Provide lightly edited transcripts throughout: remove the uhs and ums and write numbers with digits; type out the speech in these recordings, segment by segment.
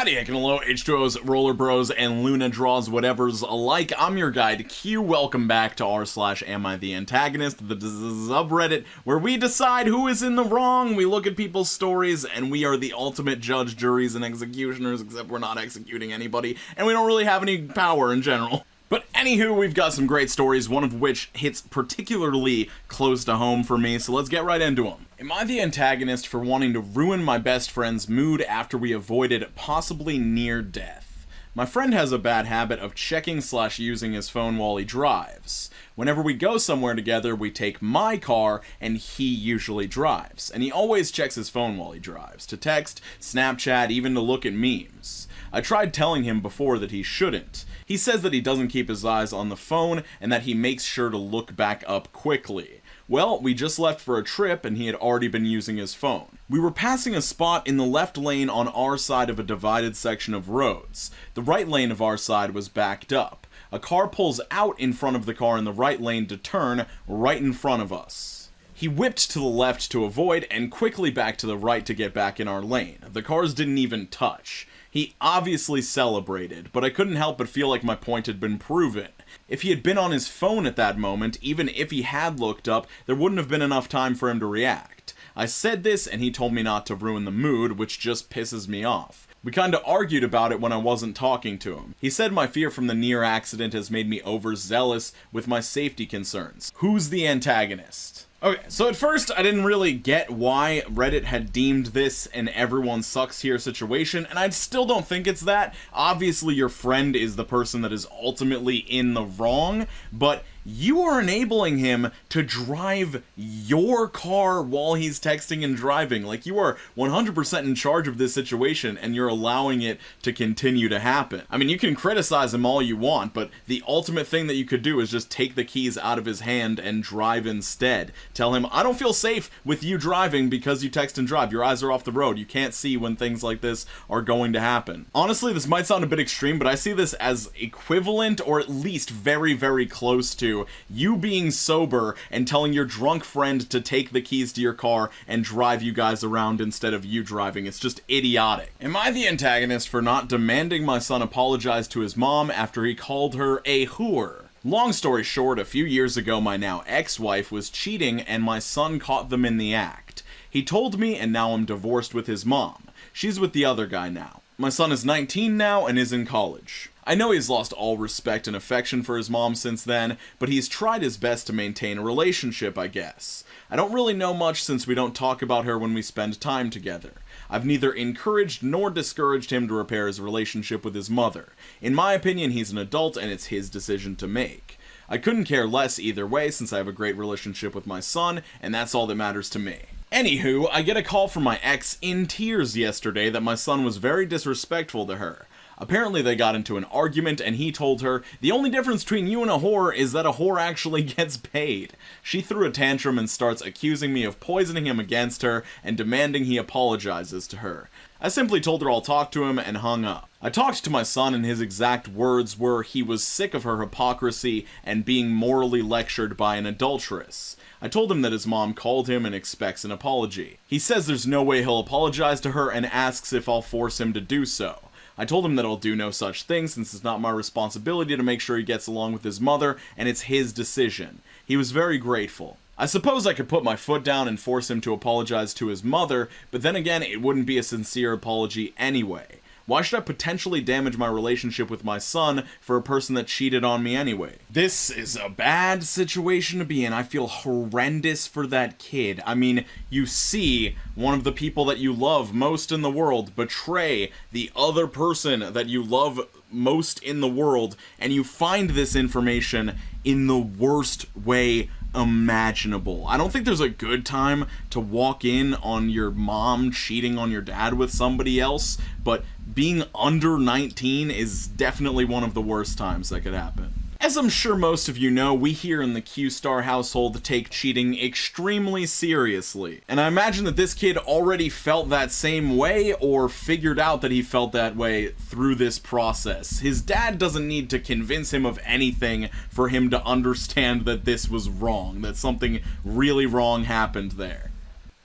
Howdy, Heck and Hello, H2Os, Roller Bros, and Luna Draws Whatevers alike. I'm your guide, Q. Welcome back to r/AmITheAntagonist, the subreddit where we decide who is in the wrong. We look at people's stories, and we are the ultimate judge, juries, and executioners, except we're not executing anybody, and we don't really have any power in general. But anywho, we've got some great stories, one of which hits particularly close to home for me, so let's get right into them. Am I the antagonist for wanting to ruin my best friend's mood after we avoided possibly near death? My friend has a bad habit of checking/using his phone while he drives. Whenever we go somewhere together, we take my car, and he usually drives. And he always checks his phone while he drives, to text, Snapchat, even to look at memes. I tried telling him before that he shouldn't. He says that he doesn't keep his eyes on the phone, and that he makes sure to look back up quickly. Well, we just left for a trip, and he had already been using his phone. We were passing a spot in the left lane on our side of a divided section of roads. The right lane of our side was backed up. A car pulls out in front of the car in the right lane to turn right in front of us. He whipped to the left to avoid, and quickly back to the right to get back in our lane. The cars didn't even touch. He obviously celebrated, but I couldn't help but feel like my point had been proven. If he had been on his phone at that moment, even if he had looked up, there wouldn't have been enough time for him to react. I said this, and he told me not to ruin the mood, which just pisses me off. We kinda argued about it when I wasn't talking to him. He said my fear from the near accident has made me overzealous with my safety concerns. Who's the antagonist? Okay, so at first, I didn't really get why Reddit had deemed this an everyone sucks here situation, and I still don't think it's that. Obviously, your friend is the person that is ultimately in the wrong, but you are enabling him to drive your car while he's texting and driving. Like, you are 100% in charge of this situation, and you're allowing it to continue to happen. I mean, you can criticize him all you want, but the ultimate thing that you could do is just take the keys out of his hand and drive instead. Tell him, I don't feel safe with you driving because you text and drive. Your eyes are off the road. You can't see when things like this are going to happen. Honestly, this might sound a bit extreme, but I see this as equivalent, or at least very, very close to you being sober and telling your drunk friend to take the keys to your car and drive you guys around instead of you driving. It's just idiotic. Am I the antagonist for not demanding my son apologize to his mom after he called her a whore? Long story short, a few years ago my now ex-wife was cheating and my son caught them in the act. He told me, and now I'm divorced with his mom. She's with the other guy now. My son is 19 now and is in college. I know he's lost all respect and affection for his mom since then, but he's tried his best to maintain a relationship, I guess. I don't really know much since we don't talk about her when we spend time together. I've neither encouraged nor discouraged him to repair his relationship with his mother. In my opinion, he's an adult and it's his decision to make. I couldn't care less either way since I have a great relationship with my son, and that's all that matters to me. Anywho, I get a call from my ex in tears yesterday that my son was very disrespectful to her. Apparently they got into an argument and he told her, the only difference between you and a whore is that a whore actually gets paid. She threw a tantrum and starts accusing me of poisoning him against her and demanding he apologizes to her. I simply told her I'll talk to him and hung up. I talked to my son and his exact words were he was sick of her hypocrisy and being morally lectured by an adulteress. I told him that his mom called him and expects an apology. He says there's no way he'll apologize to her and asks if I'll force him to do so. I told him that I'll do no such thing since it's not my responsibility to make sure he gets along with his mother and it's his decision. He was very grateful. I suppose I could put my foot down and force him to apologize to his mother, but then again it wouldn't be a sincere apology anyway. Why should I potentially damage my relationship with my son for a person that cheated on me anyway? This is a bad situation to be in. I feel horrendous for that kid. I mean, you see one of the people that you love most in the world betray the other person that you love most in the world, and you find this information in the worst way imaginable. I don't think there's a good time to walk in on your mom cheating on your dad with somebody else, but being under 19 is definitely one of the worst times that could happen. As I'm sure most of you know, we here in the Q-Star household take cheating extremely seriously. And I imagine that this kid already felt that same way or figured out that he felt that way through this process. His dad doesn't need to convince him of anything for him to understand that this was wrong, that something really wrong happened there.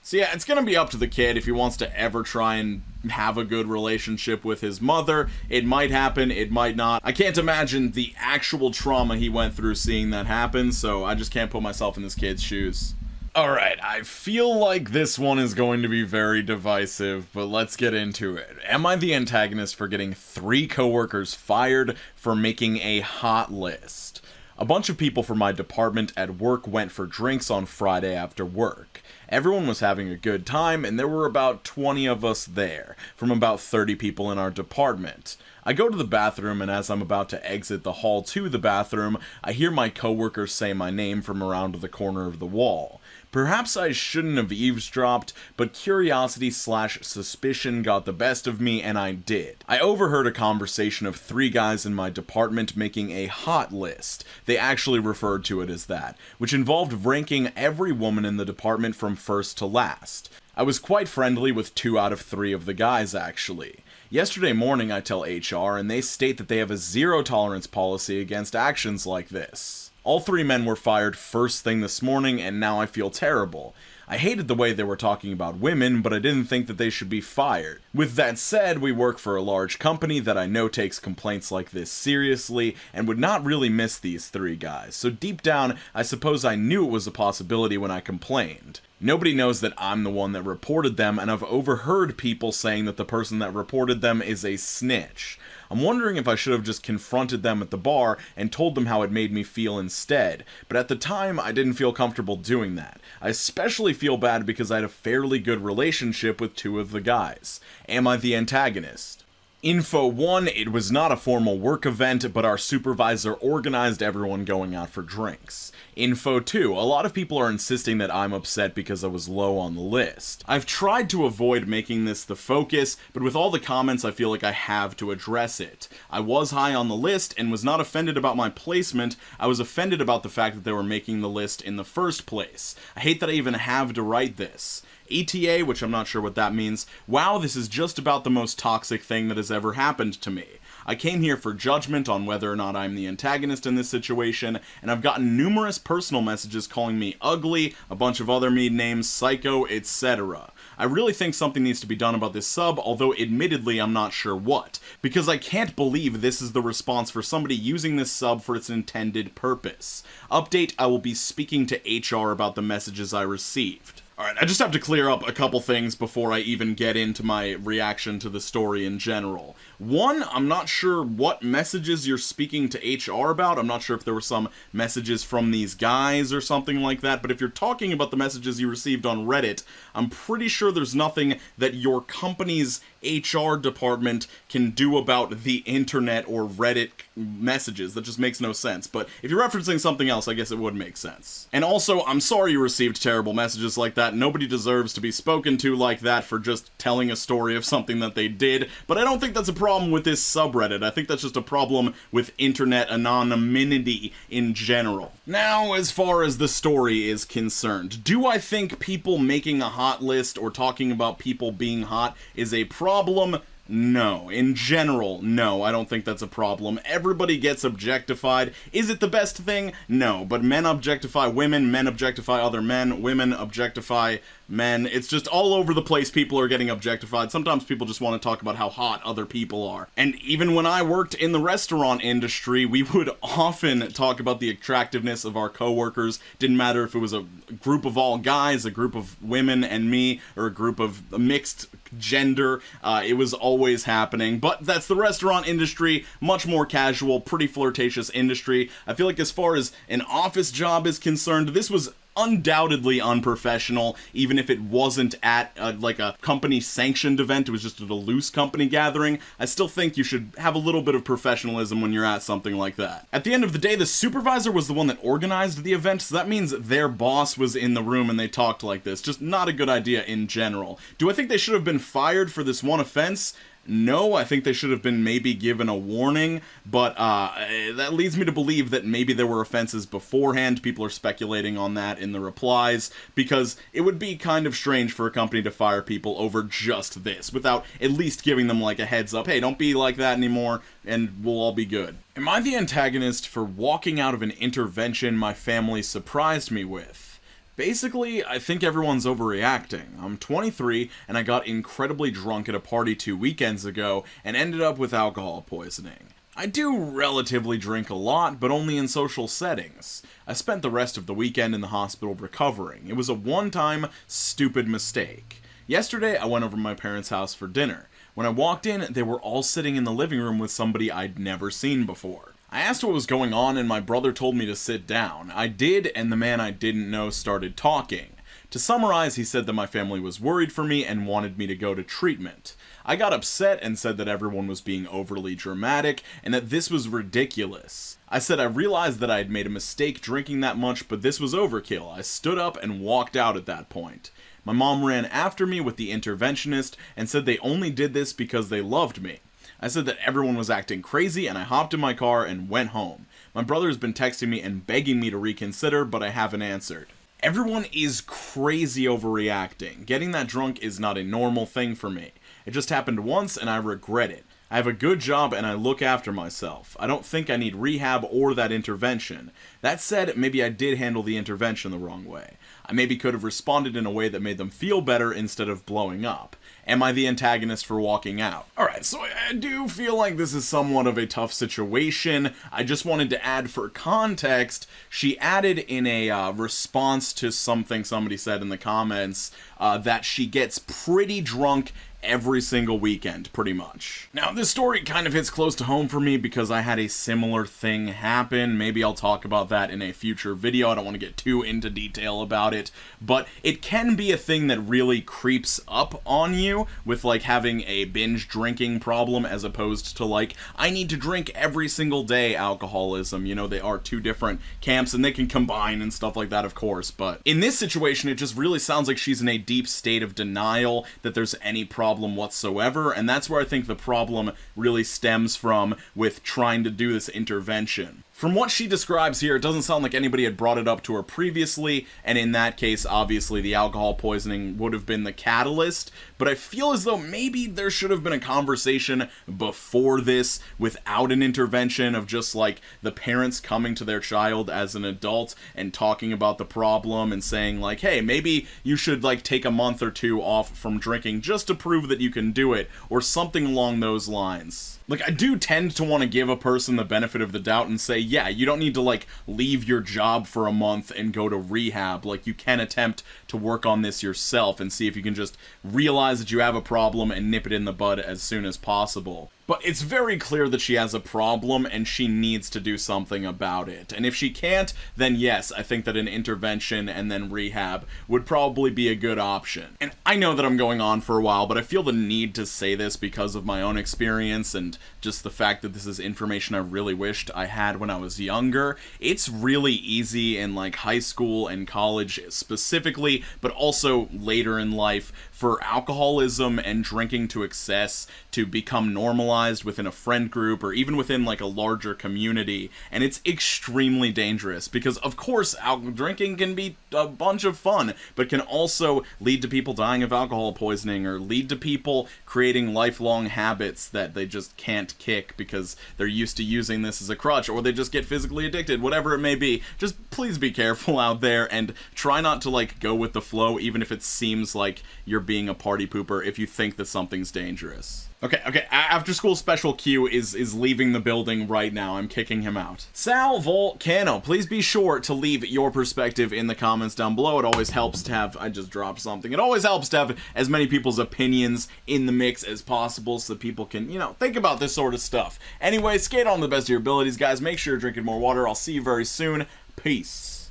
So yeah, it's gonna be up to the kid if he wants to ever try and have a good relationship with his mother. It might happen, it might not. I can't imagine the actual trauma he went through seeing that happen, so I just can't put myself in this kid's shoes. Alright, I feel like this one is going to be very divisive, but let's get into it. Am I the antagonist for getting 3 coworkers fired for making a hot list? A bunch of people from my department at work went for drinks on Friday after work. Everyone was having a good time, and there were about 20 of us there, from about 30 people in our department. I go to the bathroom, and as I'm about to exit the hall to the bathroom, I hear my coworker say my name from around the corner of the wall. Perhaps I shouldn't have eavesdropped, but curiosity/suspicion got the best of me, and I did. I overheard a conversation of 3 guys in my department making a hot list. They actually referred to it as that, which involved ranking every woman in the department from first to last. I was quite friendly with 2 out of 3 of the guys, actually. Yesterday morning I tell HR, and they state that they have a zero-tolerance policy against actions like this. All 3 men were fired first thing this morning, and now I feel terrible. I hated the way they were talking about women, but I didn't think that they should be fired. With that said, we work for a large company that I know takes complaints like this seriously, and would not really miss these 3 guys, so deep down, I suppose I knew it was a possibility when I complained. Nobody knows that I'm the one that reported them, and I've overheard people saying that the person that reported them is a snitch. I'm wondering if I should have just confronted them at the bar and told them how it made me feel instead, but at the time I didn't feel comfortable doing that. I especially feel bad because I had a fairly good relationship with 2 of the guys. Am I the antagonist? Info 1, it was not a formal work event, but our supervisor organized everyone going out for drinks. Info 2, a lot of people are insisting that I'm upset because I was low on the list. I've tried to avoid making this the focus, but with all the comments I feel like I have to address it. I was high on the list and was not offended about my placement, I was offended about the fact that they were making the list in the first place. I hate that I even have to write this. ETA, which I'm not sure what that means. Wow, this is just about the most toxic thing that has ever happened to me. I came here for judgment on whether or not I'm the antagonist in this situation, and I've gotten numerous personal messages calling me ugly, a bunch of other mean names, psycho, etc. I really think something needs to be done about this sub, although admittedly I'm not sure what, because I can't believe this is the response for somebody using this sub for its intended purpose. Update, I will be speaking to HR about the messages I received. Alright, I just have to clear up a couple things before I even get into my reaction to the story in general. 1, I'm not sure what messages you're speaking to HR about. I'm not sure if there were some messages from these guys or something like that, but if you're talking about the messages you received on Reddit, I'm pretty sure there's nothing that your company's HR department can do about the internet or Reddit messages. That just makes no sense. But if you're referencing something else, I guess it would make sense. And also, I'm sorry you received terrible messages like that. Nobody deserves to be spoken to like that for just telling a story of something that they did. But I don't think that's a problem with this subreddit. I think that's just a problem with internet anonymity in general. Now, as far as the story is concerned, do I think people making a hot list or talking about people being hot is a problem? No. In general, no, I don't think that's a problem. Everybody gets objectified. Is it the best thing? No, but men objectify women objectify other men, women objectify men. It's just all over the place people are getting objectified. Sometimes people just want to talk about how hot other people are. And even when I worked in the restaurant industry, we would often talk about the attractiveness of our coworkers. Didn't matter if it was a group of all guys, a group of women and me, or a group of mixed gender. It was always happening. But that's the restaurant industry, much more casual, pretty flirtatious industry. I feel like as far as an office job is concerned, this was undoubtedly unprofessional, even if it wasn't at like a company sanctioned event. It was just at a loose company gathering. I still think you should have a little bit of professionalism when you're at something like that. At the end of the day, the supervisor was the one that organized the event, so that means their boss was in the room and they talked like this. Just not a good idea in general. Do I think they should have been fired for this one offense? No, I think they should have been maybe given a warning, but that leads me to believe that maybe there were offenses beforehand. People are speculating on that in the replies, because it would be kind of strange for a company to fire people over just this, without at least giving them like a heads up, hey, don't be like that anymore, and we'll all be good. Am I the antagonist for walking out of an intervention my family surprised me with? Basically, I think everyone's overreacting. I'm 23, and I got incredibly drunk at a party 2 weekends ago, and ended up with alcohol poisoning. I do relatively drink a lot, but only in social settings. I spent the rest of the weekend in the hospital recovering. It was a one-time, stupid mistake. Yesterday, I went over to my parents' house for dinner. When I walked in, they were all sitting in the living room with somebody I'd never seen before. I asked what was going on, and my brother told me to sit down. I did, and the man I didn't know started talking. To summarize, he said that my family was worried for me and wanted me to go to treatment. I got upset and said that everyone was being overly dramatic and that this was ridiculous. I said I realized that I had made a mistake drinking that much, but this was overkill. I stood up and walked out at that point. My mom ran after me with the interventionist and said they only did this because they loved me. I said that everyone was acting crazy, and I hopped in my car and went home. My brother's been texting me and begging me to reconsider, but I haven't answered. Everyone is crazy overreacting. Getting that drunk is not a normal thing for me. It just happened once, and I regret it. I have a good job and I look after myself. I don't think I need rehab or that intervention. That said, maybe I did handle the intervention the wrong way. I maybe could have responded in a way that made them feel better instead of blowing up. Am I the antagonist for walking out? Alright, so I do feel like this is somewhat of a tough situation. I just wanted to add for context, she added in a response to something somebody said in the comments that she gets pretty drunk every single weekend, pretty much. Now, this story kind of hits close to home for me because I had a similar thing happen. Maybe I'll talk about that in a future video. I don't want to get too into detail about it, but it can be a thing that really creeps up on you with, like, having a binge drinking problem as opposed to, like, I need to drink every single day alcoholism. You know, they are two different camps and they can combine and stuff like that, of course, but in this situation, it just really sounds like she's in a deep state of denial that there's any problem whatsoever, and that's where I think the problem really stems from with trying to do this intervention. From what she describes here, it doesn't sound like anybody had brought it up to her previously, and in that case, obviously, the alcohol poisoning would have been the catalyst, but I feel as though maybe there should have been a conversation before this without an intervention of just, like, the parents coming to their child as an adult and talking about the problem and saying, like, hey, maybe you should, like, take a month or two off from drinking just to prove that you can do it, or something along those lines. Like, I do tend to want to give a person the benefit of the doubt and say, yeah, you don't need to, like, leave your job for a month and go to rehab. Like, you can attempt to work on this yourself and see if you can just realize that you have a problem and nip it in the bud as soon as possible. But it's very clear that she has a problem and she needs to do something about it. And if she can't, then yes, I think that an intervention and then rehab would probably be a good option. And I know that I'm going on for a while, but I feel the need to say this because of my own experience and just the fact that this is information I really wished I had when I was younger. It's really easy in, like, high school and college specifically, but also later in life, for alcoholism and drinking to excess to become normalized within a friend group or even within, like, a larger community, and it's extremely dangerous because, of course, drinking can be a bunch of fun, but can also lead to people dying of alcohol poisoning or lead to people creating lifelong habits that they just can't kick because they're used to using this as a crutch, or they just get physically addicted, whatever it may be. Just please be careful out there and try not to, like, go with the flow even if it seems like you're being a party pooper if you think that something's dangerous. Okay, after school special Q is leaving the building right now. I'm kicking him out. Sal Volcano, please be sure to leave your perspective in the comments down below. It always helps to have, I just dropped something. It always helps to have as many people's opinions in the mix as possible so that people can, you know, think about this sort of stuff. Anyway, skate on to the best of your abilities, guys. Make sure you're drinking more water. I'll see you very soon. Peace.